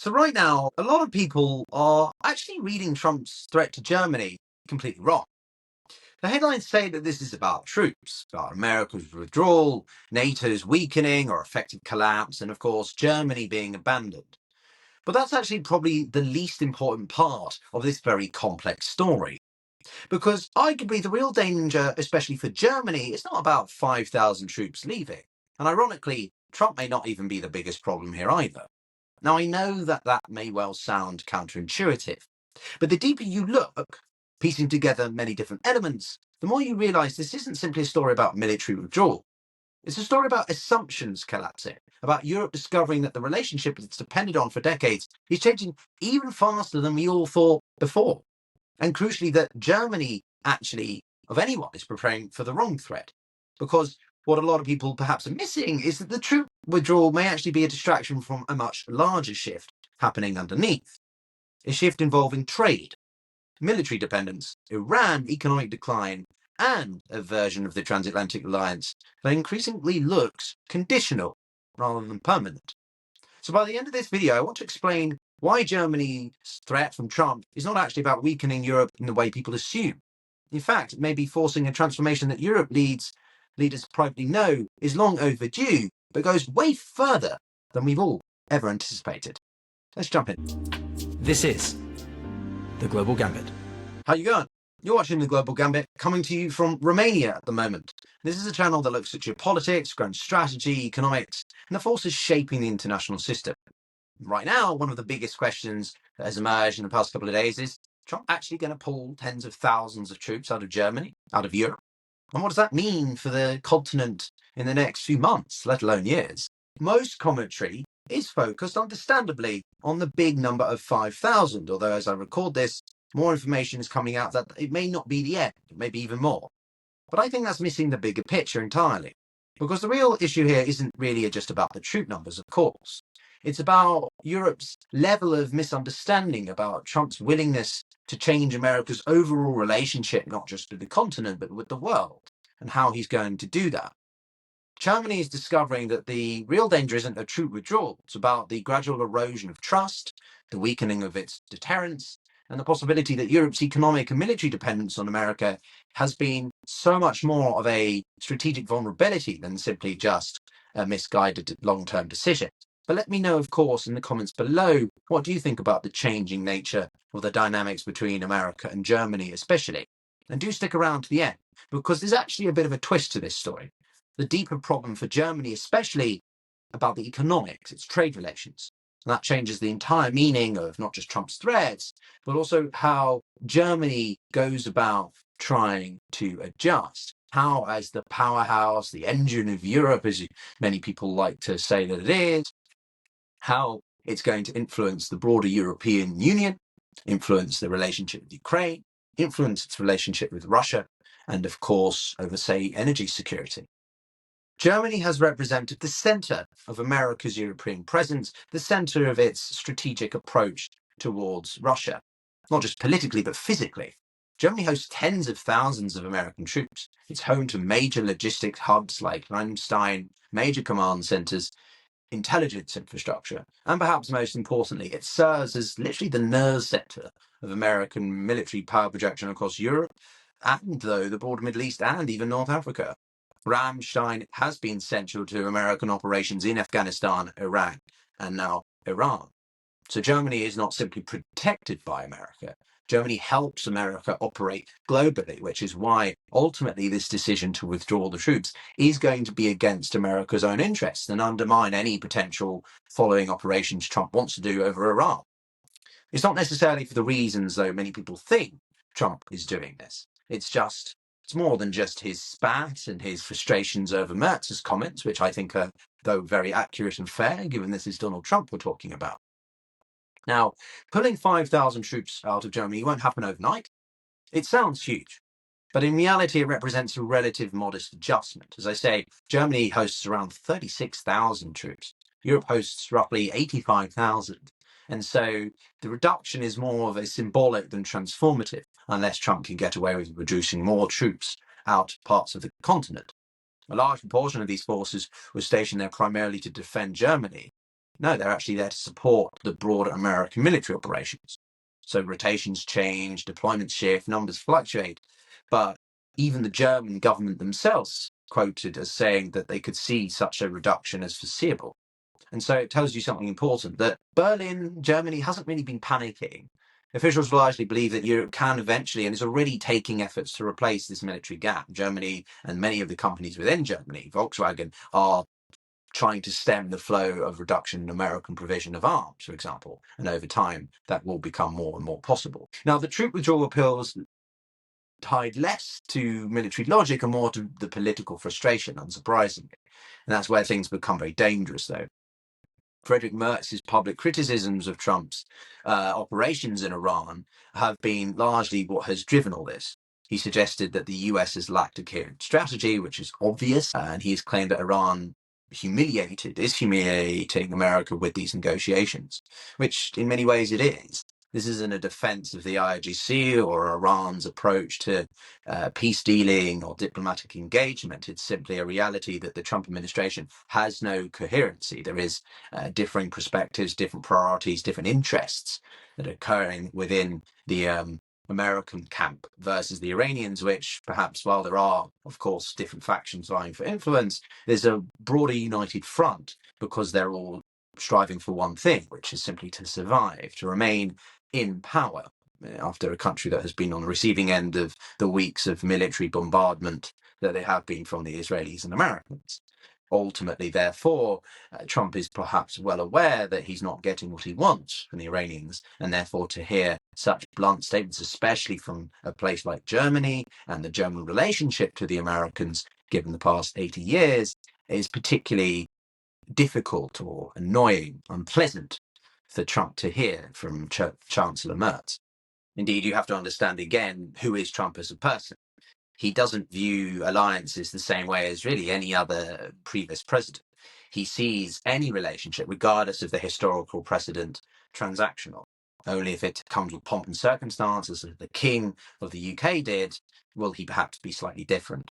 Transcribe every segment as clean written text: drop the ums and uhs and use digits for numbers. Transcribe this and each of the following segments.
So right now, a lot of people are actually reading Trump's threat to Germany completely wrong. The headlines say that this is about troops, about America's withdrawal, NATO's weakening or effective collapse, and of course, Germany being abandoned. But that's actually probably the least important part of this very complex story. Because arguably the real danger, especially for Germany, is not about 5,000 troops leaving. And ironically, Trump may not even be the biggest problem here either. Now, I know that that may well sound counterintuitive, but the deeper you look, piecing together many different elements, the more you realize this isn't simply a story about military withdrawal. It's a story about assumptions collapsing, about Europe discovering that the relationship it's depended on for decades is changing even faster than we all thought before. And crucially, that Germany actually, of anyone, is preparing for the wrong threat. Because what a lot of people perhaps are missing is that the troop withdrawal may actually be a distraction from a much larger shift happening underneath. A shift involving trade, military dependence, Iran economic decline, and a version of the transatlantic alliance that increasingly looks conditional rather than permanent. So by the end of this video, I want to explain why Germany's threat from Trump is not actually about weakening Europe in the way people assume. In fact, it may be forcing a transformation that leaders privately know is long overdue, but goes way further than we've all ever anticipated. Let's jump in. This is The Global Gambit. How you going? You're watching The Global Gambit, coming to you from Romania at the moment. This is a channel that looks at geopolitics, grand strategy, economics, and the forces shaping the international system. Right now, one of the biggest questions that has emerged in the past couple of days is Trump actually going to pull tens of thousands of troops out of Germany, out of Europe? And what does that mean for the continent in the next few months, let alone years? Most commentary is focused, understandably, on the big number of 5,000, although as I record this, more information is coming out that it may not be the end, it may be even more. But I think that's missing the bigger picture entirely, because the real issue here isn't really just about the troop numbers, of course. It's about Europe's level of misunderstanding about Trump's willingness to change America's overall relationship, not just with the continent, but with the world, and how he's going to do that. Germany is discovering that the real danger isn't a troop withdrawal. It's about the gradual erosion of trust, the weakening of its deterrence, and the possibility that Europe's economic and military dependence on America has been so much more of a strategic vulnerability than simply just a misguided long-term decision. But let me know, of course, in the comments below, what do you think about the changing nature of the dynamics between America and Germany especially? And do stick around to the end, because there's actually a bit of a twist to this story. The deeper problem for Germany, especially about the economics, its trade relations. And that changes the entire meaning of not just Trump's threats, but also how Germany goes about trying to adjust. How, as the powerhouse, the engine of Europe, as many people like to say that it is, how it's going to influence the broader European Union, influence the relationship with Ukraine, influence its relationship with Russia, and of course, over, say, energy security. Germany has represented the center of America's European presence, the center of its strategic approach towards Russia, not just politically, but physically. Germany hosts tens of thousands of American troops. It's home to major logistic hubs like Ramstein, major command centers, intelligence infrastructure, and perhaps most importantly, it serves as literally the nerve center of American military power projection across Europe, and though the broader Middle East and even North Africa. Ramstein has been central to American operations in Afghanistan, Iraq, and now Iran. So Germany is not simply protected by America. Germany helps America operate globally, which is why ultimately this decision to withdraw the troops is going to be against America's own interests and undermine any potential following operations Trump wants to do over Iran. It's not necessarily for the reasons, though, many people think Trump is doing this. It's more than just his spat and his frustrations over Mertz's comments, which I think are, though, very accurate and fair, given this is Donald Trump we're talking about. Now, pulling 5,000 troops out of Germany won't happen overnight. It sounds huge, but in reality, it represents a relative modest adjustment. As I say, Germany hosts around 36,000 troops. Europe hosts roughly 85,000. And so the reduction is more of a symbolic than transformative, unless Trump can get away with reducing more troops out parts of the continent. A large proportion of these forces were stationed there primarily to defend Germany. No, they're actually there to support the broader American military operations. So rotations change, deployments shift, numbers fluctuate. But even the German government themselves quoted as saying that they could see such a reduction as foreseeable. And so it tells you something important, that Berlin, Germany, hasn't really been panicking. Officials largely believe that Europe can eventually, and is already taking efforts to replace this military gap. Germany and many of the companies within Germany, Volkswagen, are trying to stem the flow of reduction in American provision of arms, for example. And over time, that will become more and more possible. Now, the troop withdrawal appeals tied less to military logic and more to the political frustration, unsurprisingly. And that's where things become very dangerous, though. Frederick Mertz's public criticisms of Trump's operations in Iran have been largely what has driven all this. He suggested that the US has lacked a coherent strategy, which is obvious, and he has claimed that Iran is humiliating America with these negotiations, which in many ways it is. This isn't a defense of the IRGC or Iran's approach to peace dealing or diplomatic engagement. It's simply a reality that the Trump administration has no coherency. There is differing perspectives, different priorities, different interests that are occurring within the American camp versus the Iranians, which perhaps, while there are, of course, different factions vying for influence, there's a broader united front because they're all striving for one thing, which is simply to survive, to remain in power after a country that has been on the receiving end of the weeks of military bombardment that they have been from the Israelis and Americans. Ultimately, therefore, Trump is perhaps well aware that he's not getting what he wants from the Iranians, and therefore to hear such blunt statements, especially from a place like Germany and the German relationship to the Americans, given the past 80 years, is particularly difficult or annoying, unpleasant for Trump to hear from Chancellor Merz. Indeed, you have to understand again, who is Trump as a person? He doesn't view alliances the same way as really any other previous president. He sees any relationship, regardless of the historical precedent, transactional. Only if it comes with pomp and circumstance, as the King of the UK did, will he perhaps be slightly different.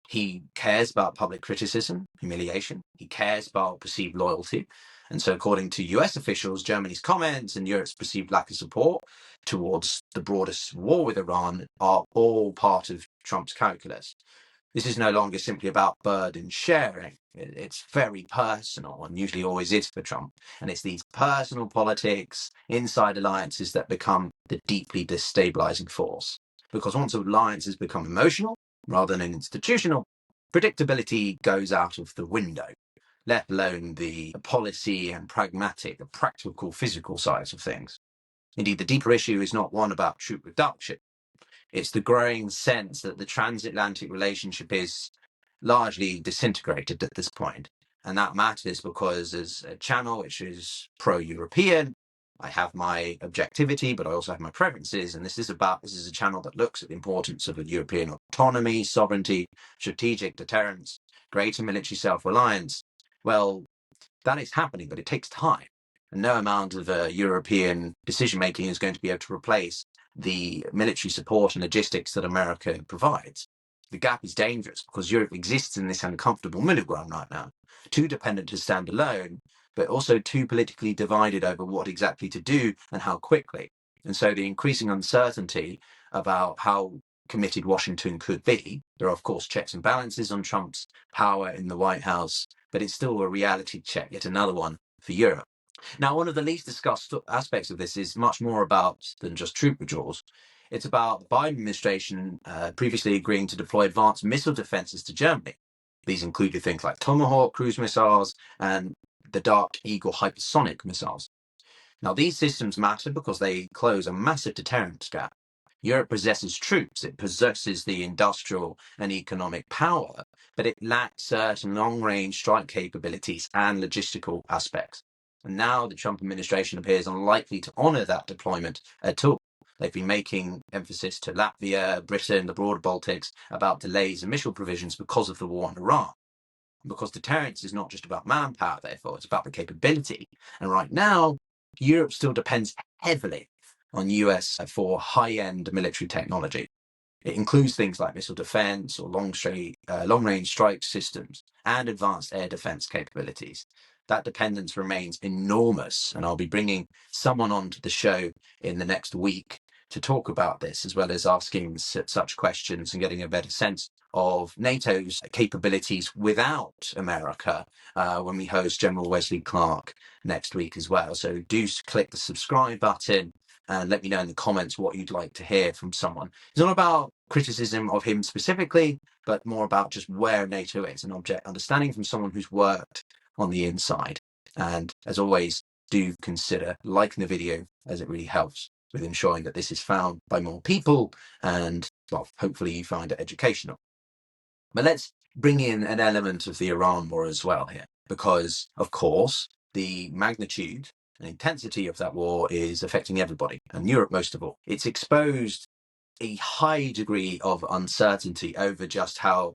He cares about public criticism, humiliation. He cares about perceived loyalty. And so, according to US officials, Germany's comments and Europe's perceived lack of support towards the broadest war with Iran are all part of Trump's calculus. This is no longer simply about burden sharing. It's very personal, and usually always is for Trump. And it's these personal politics, inside alliances, that become the deeply destabilizing force. Because once alliances become emotional, rather than institutional, predictability goes out of the window, let alone the policy and pragmatic, the practical, physical sides of things. Indeed, the deeper issue is not one about troop reduction. It's the growing sense that the transatlantic relationship is largely disintegrated at this point. And that matters because, as a channel which is pro-European, I have my objectivity, but I also have my preferences. And this is a channel that looks at the importance of a European autonomy, sovereignty, strategic deterrence, greater military self-reliance. Well, that is happening, but it takes time. And no amount of European decision-making is going to be able to replace the military support and logistics that America provides. The gap is dangerous because Europe exists in this uncomfortable middle ground right now, too dependent to stand alone, but also too politically divided over what exactly to do and how quickly. And so the increasing uncertainty about how committed Washington could be, there are of course checks and balances on Trump's power in the White House, but it's still a reality check, yet another one for Europe. Now, one of the least discussed aspects of this is much more about than just troop withdrawals. It's about the Biden administration previously agreeing to deploy advanced missile defenses to Germany. These included things like Tomahawk cruise missiles and the Dark Eagle hypersonic missiles. Now, these systems matter because they close a massive deterrence gap. Europe possesses troops, it possesses the industrial and economic power, but it lacks certain long-range strike capabilities and logistical aspects. And now the Trump administration appears unlikely to honour that deployment at all. They've been making emphasis to Latvia, Britain, the broader Baltics about delays in missile provisions because of the war in Iran. Because deterrence is not just about manpower, therefore, it's about the capability. And right now, Europe still depends heavily on US for high-end military technology. It includes things like missile defense or long-range strike systems and advanced air defense capabilities. that dependence remains enormous. And I'll be bringing someone onto the show in the next week to talk about this, as well as asking such questions and getting a better sense of NATO's capabilities without America when we host General Wesley Clark next week as well. So do click the subscribe button and let me know in the comments what you'd like to hear from someone. It's not about criticism of him specifically, but more about just where NATO is, an object understanding from someone who's worked on the inside. And as always, do consider liking the video, as it really helps with ensuring that this is found by more people and, well, hopefully you find it educational. But let's bring in an element of the Iran war as well here, because, of course, the magnitude and intensity of that war is affecting everybody, and Europe most of all. It's exposed a high degree of uncertainty over just how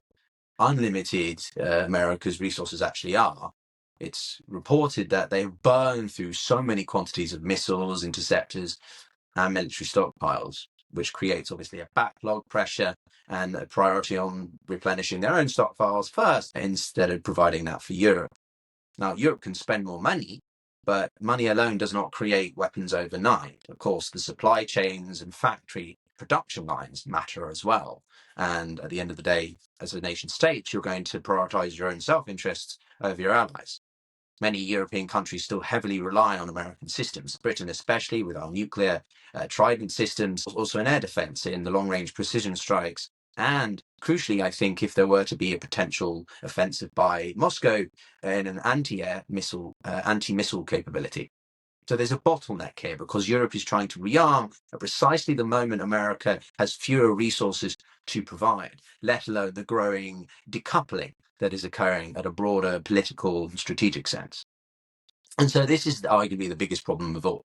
unlimited America's resources actually are. It's reported that they've burned through so many quantities of missiles, interceptors, and military stockpiles, which creates obviously a backlog pressure and a priority on replenishing their own stockpiles first instead of providing that for Europe. Now, Europe can spend more money, but money alone does not create weapons overnight. Of course, the supply chains and factory production lines matter as well. And at the end of the day, as a nation state, you're going to prioritize your own self-interests over your allies. Many European countries still heavily rely on American systems, Britain especially with our nuclear Trident systems, also in air defense, in the long-range precision strikes. And crucially, I think if there were to be a potential offensive by Moscow in an anti-missile capability. So there's a bottleneck here because Europe is trying to rearm at precisely the moment America has fewer resources to provide, let alone the growing decoupling that is occurring at a broader political and strategic sense. And so this is arguably the biggest problem of all.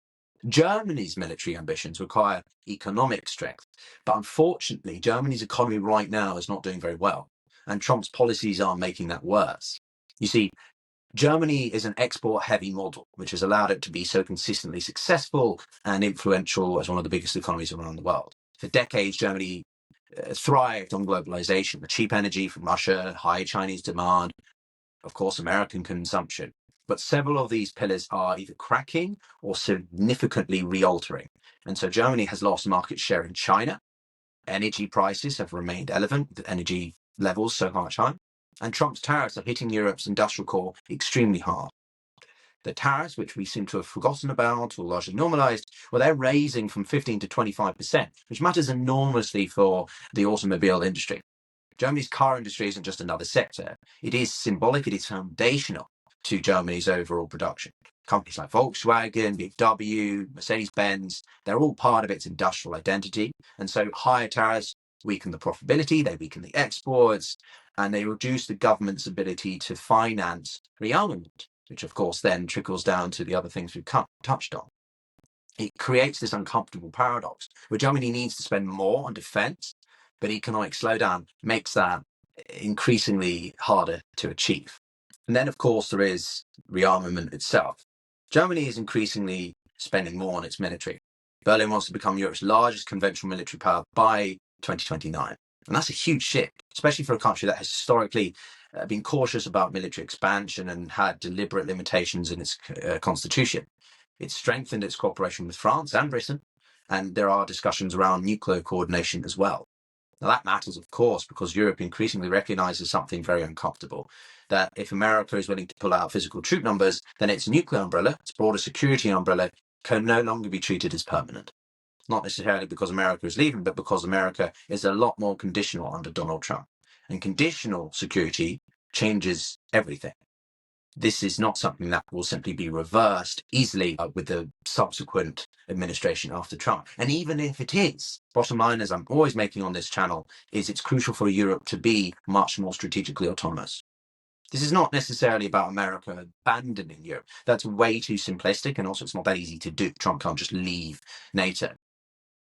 Germany's military ambitions require economic strength, but unfortunately, Germany's economy right now is not doing very well, and Trump's policies are making that worse. You see, Germany is an export-heavy model, which has allowed it to be so consistently successful and influential as one of the biggest economies around the world. For decades, Germany thrived on globalization, the cheap energy from Russia, high Chinese demand, of course, American consumption. But several of these pillars are either cracking or significantly re-altering. And so Germany has lost market share in China. Energy prices have remained elevated, with energy levels so much high. And Trump's tariffs are hitting Europe's industrial core extremely hard. The tariffs, which we seem to have forgotten about or largely normalized, well, they're raising from 15 to 25%, which matters enormously for the automobile industry. Germany's car industry isn't just another sector. It is symbolic, it is foundational to Germany's overall production. Companies like Volkswagen, BMW, Mercedes-Benz, they're all part of its industrial identity. And so higher tariffs weaken the profitability, they weaken the exports, and they reduce the government's ability to finance rearmament, which of course then trickles down to the other things we've touched on. It creates this uncomfortable paradox where Germany needs to spend more on defense, but economic slowdown makes that increasingly harder to achieve. And then, of course, there is rearmament itself. Germany is increasingly spending more on its military. Berlin wants to become Europe's largest conventional military power by 2029. And that's a huge shift, especially for a country that has historically been cautious about military expansion and had deliberate limitations in its constitution. It's strengthened its cooperation with France and Britain, and there are discussions around nuclear coordination as well. Now, that matters, of course, because Europe increasingly recognizes something very uncomfortable, that if America is willing to pull out physical troop numbers, then its nuclear umbrella, its broader security umbrella, can no longer be treated as permanent. Not necessarily because America is leaving, but because America is a lot more conditional under Donald Trump. And conditional security changes everything. This is not something that will simply be reversed easily with the subsequent administration after Trump. And even if it is, bottom line, as I'm always making on this channel, is it's crucial for Europe to be much more strategically autonomous. This is not necessarily about America abandoning Europe. That's way too simplistic, and also it's not that easy to do. Trump can't just leave NATO.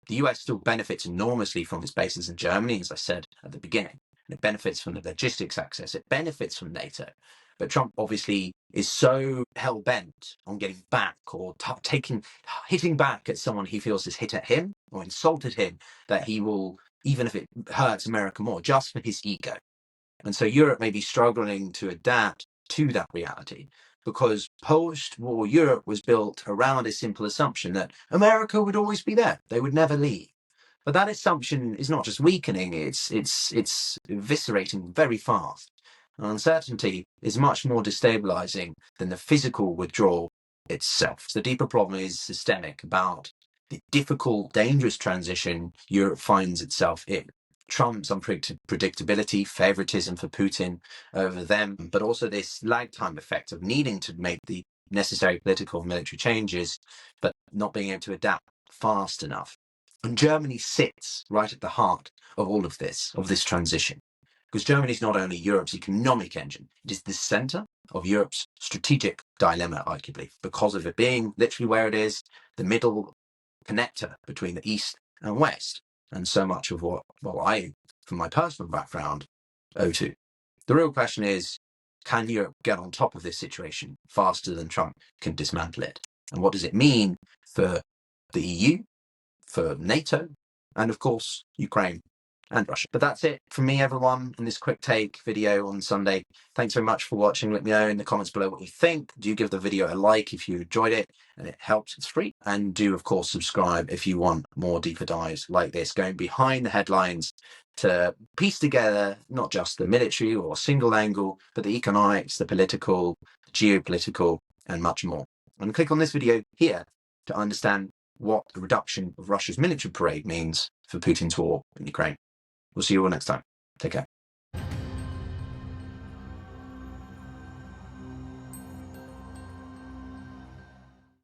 The US still benefits enormously from its bases in Germany, as I said at the beginning. And it benefits from the logistics access. It benefits from NATO. But Trump obviously is so hell-bent on getting back or hitting back at someone he feels has hit at him or insulted him that he will, even if it hurts America more, just for his ego. And so Europe may be struggling to adapt to that reality. because post-war Europe was built around a simple assumption that America would always be there. They would never leave. But that assumption is not just weakening, it's eviscerating very fast. Uncertainty is much more destabilizing than the physical withdrawal itself. The deeper problem is systemic, about the difficult, dangerous transition Europe finds itself in. Trump's unpredictability, favoritism for Putin over them, but also this lag time effect of needing to make the necessary political and military changes, but not being able to adapt fast enough. And Germany sits right at the heart of all of this transition. Because Germany is not only Europe's economic engine, it is the center of Europe's strategic dilemma, arguably, because of it being literally where it is, the middle connector between the East and West, and so much of what I, from my personal background, owe to. The real question is, can Europe get on top of this situation faster than Trump can dismantle it? And what does it mean for the EU, for NATO, and of course, Ukraine and Russia? But that's it from me, everyone, in this quick take video on Sunday. Thanks very much for watching. Let me know in the comments below what you think. Do give the video a like if you enjoyed it and it helps. It's free. And do, of course, subscribe if you want more deeper dives like this, going behind the headlines to piece together not just the military or single angle, but the economics, the political, geopolitical, and much more. And click on this video here to understand what the reduction of Russia's military parade means for Putin's war in Ukraine. We'll see you all next time. Take care.